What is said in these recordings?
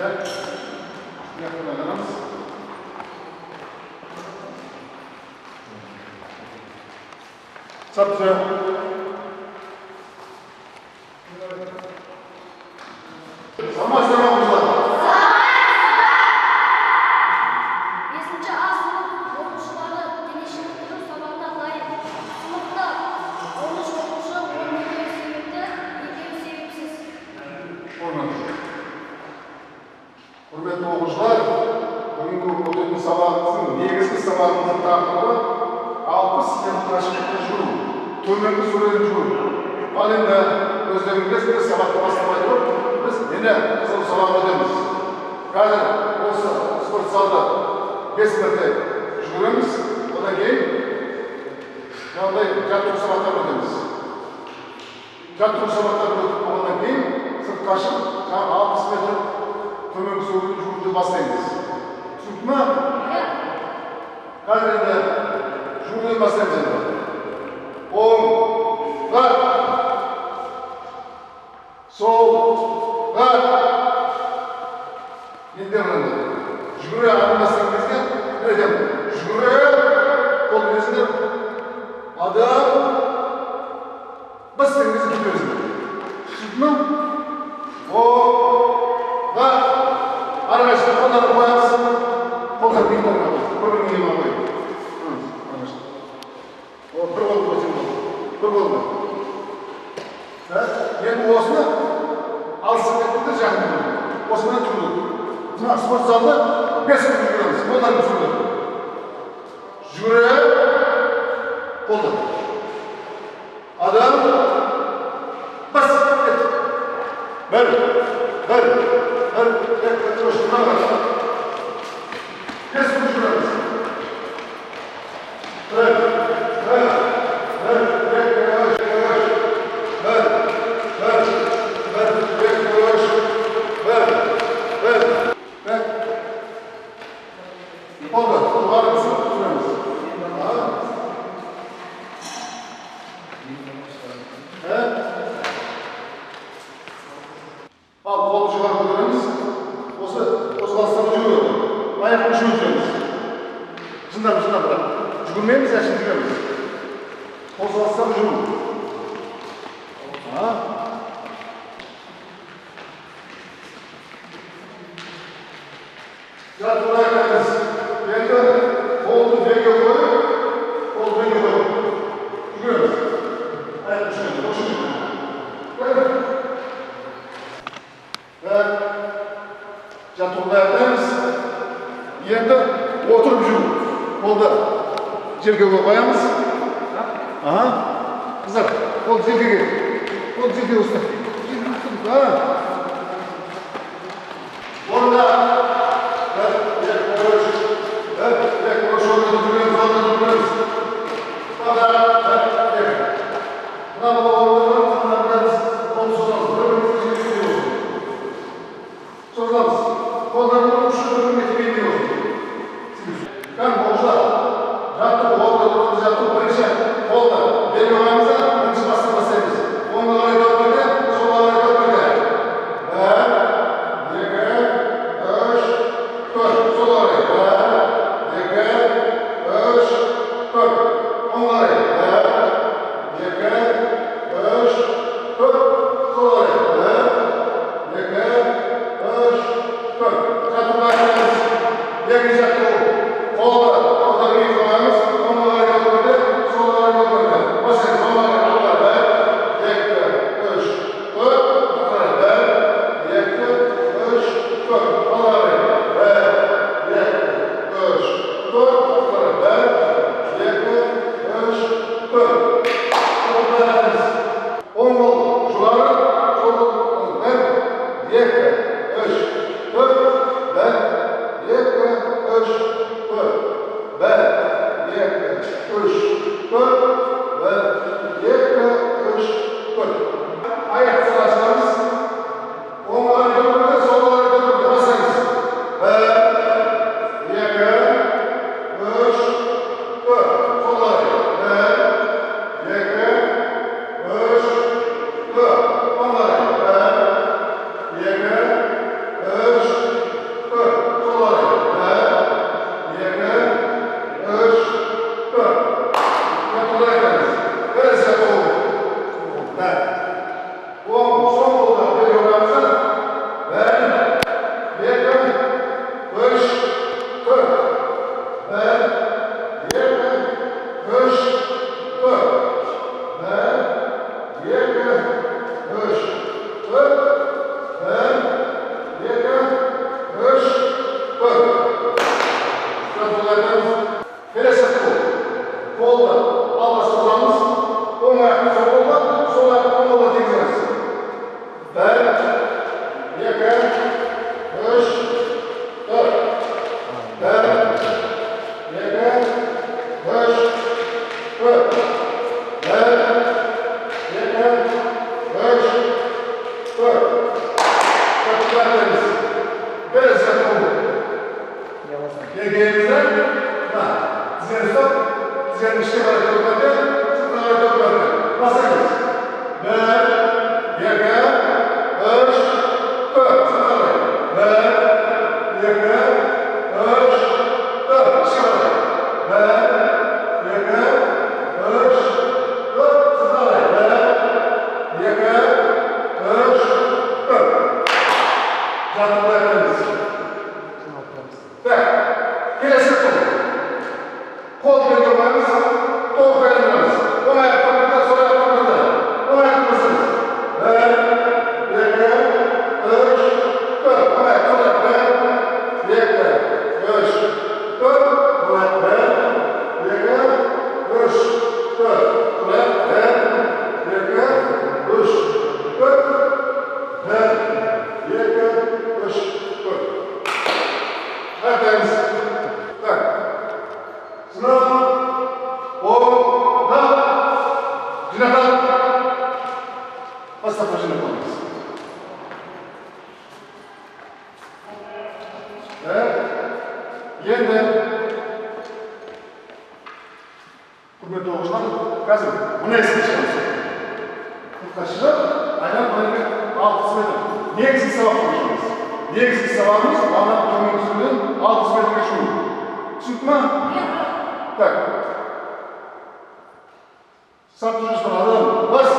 Evet. Yakınlarımız. Saptı. Sama sama kızlar. Beşinci asrın okuşları denişimdir sabahta layık. Sınıfta 13 okuşu 12 sebepte, 2 sebepsiz. Hürmetli okuşlar, bugünkü öteki sabahımızın, negizgi sabahımızın taqdirі 60 yıl Taşkent'te жүру, төменгі суретін жүру. Ал енді өздеріңіз бір сабақты бастамай тұрып, біз мені қызыл сабақ өтеміз. Қазір осы спорт залда 5 мәрте жүгіреміз, одан кейін жаңағыдай жаттығу сабақтарын өтеміз. Жаттығу сабақтарын өтіп болғаннан кейін сыртқа шығып, жаңағы 60 метр төменгі суретін жүгіруді бастаймыз. Түсінікті ме? Қазір енді жүгіруден бастаймыз енді. Оң, сол, енді жүгіре араласқан кезде айтамын. Жүгіре, қол бересіңдер, адам, біз теңізді кетересіңдер. Түсінді ме? Оң, араласқан қолдарын қоямыз, қолдар кейін қоймады. Бір-бірін ема қойып. Bir qol qo'ysin, bir qol. Endi o'sini alsib ketdi, jahlim bo'ldi. O'sini turdi. Mana sport zalda 5 kun yuramiz. Qo'llarni turdi. Yurib, qo'llar. Adam bas ket. Bir. Kes kun yuramiz. Al kolu çıkarıp koyuyoruz. O bastan uçuyor. Ayakını şu uçuyoruz. Şundan bırak. Cügülmeyiz ya şimdi cügülmeyiz. O bastan uçuyor. Ya buraya geliriz. Geldi. Kolunu denge koyuyor. Kolu denge koyuyor. Cügülmeyiz. Ayakını uçuyor. Koşuyor. Böyle. Jatuhda yapayız. Yerinde oturup жүру. Kolda жерге koyamız. Aha. Kızlar, kol жерге gel. Kol жерге usta. Жерге usta. Ha. Orada Жатында береміз. Так, келесі тұл. Қол берге қойыңыз, тоқ береміз. Оң аяқтан бірді, сол аяқтан бірді. Оң аяқтан бірсіңіз. 1, 2, 3, 4. Оң аяқ, сол аяқ. 1, 2, 3, 4. Оң аяқ, 1, 2, 3, 4. Сол аяқ, 1, 2, 3, 4. 1, 2, 3, 4. Әрдайымыз. Так. Сынып. Орда. Жинақталып. Бастапқы жинақталыңыз. Енді құрметті оқушылар, қазір мына еске шығамыз. Құртқа шығып, айнап мына 6 метр. Негізгі сабақ қойшымыз. Негізгі сабағымыз бағана төмен түсуден 6 метрге шығу. Түсінді ма? Так. Сатты жүрістің адам. Бас.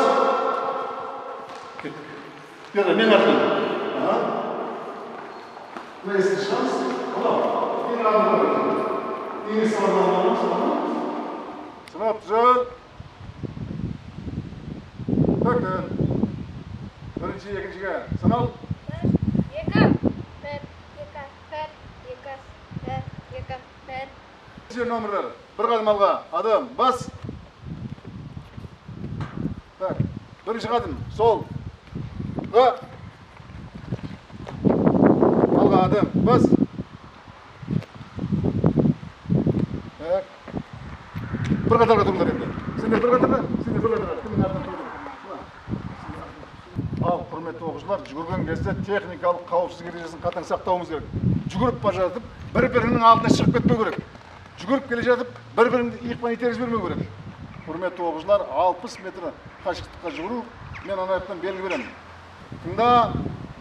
Бері, мен артын. Мына еске шығамыз. Құлау. Ең алдын көрді. Ең сабағын аламыз. Сынап, жүр. Төктін. Бірінші, екіншіге. Сынал. 1, 2, 1. Жер номерлер. Bir қадым алға. Адам. Бас. Так. Бірінші қадым. Сол. Ға. Алға адам. Бас. Так. Bir қатарға тұрыңдар енді. Сендер бір қатарға. Сендер бір қатарға. Кімнің артынан тұрыңдар. Ал, құрметті оқушылар, жүгірген кезде техникалық қауіпсіздік ережесін қатаң сақтауымыз керек. Жүгіріп бара жатып, бір-бірінің алдына шығып кетпеу керек. Жүгіріп келе жатып, бір-біріңді иықпен итеріп жібермеу керек. Құрметті оқушылар, 60 метр қашықтыққа жүгіру, мен ана жақтан белгі беремін. Тыңда,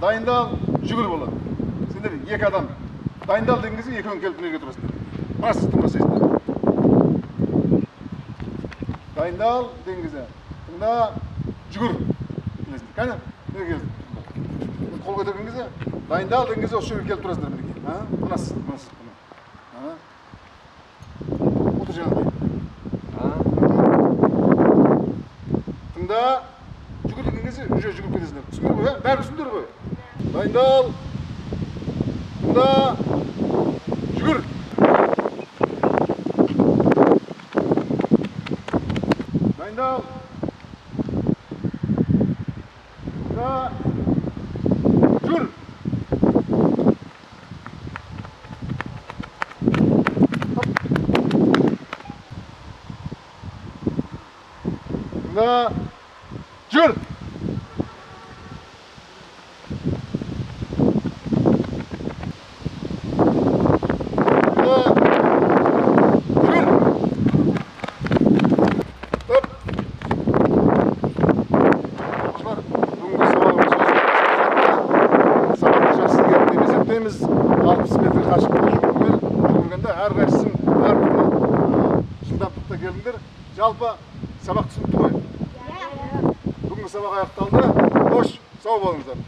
дайындал, жүгір болады. Сендер екі адам дайындал деген кезде екеуің келіп неге тұрасыңдар. Мына сіз тыңдасайсыздар. Дайындал деген кезде, тыңда, жүгір. Кәне, неге келдің? Қол көтерген кезде, дайындал деген кезде осы жерге келіп тұрасыңдар мінеке. Мына сіз. Отыр жаңағыдай. Тыңда, жүгір деген кезде уже жүгіріп кетесіңдер. Түсіндер ғой, бәрі түсіндер ғой. Дайындал. Тыңда, жүгір. Дайындал. Жүр. Жүр. Biz 60 metre қашықтықта жүгіргенде әрқайсысын әртүрлі жылдамдықта келіңдер. Жалпы сабақ түсінікті ғой? Бүгінгі сабақ аяқталды. Қош, сау болыңыздар.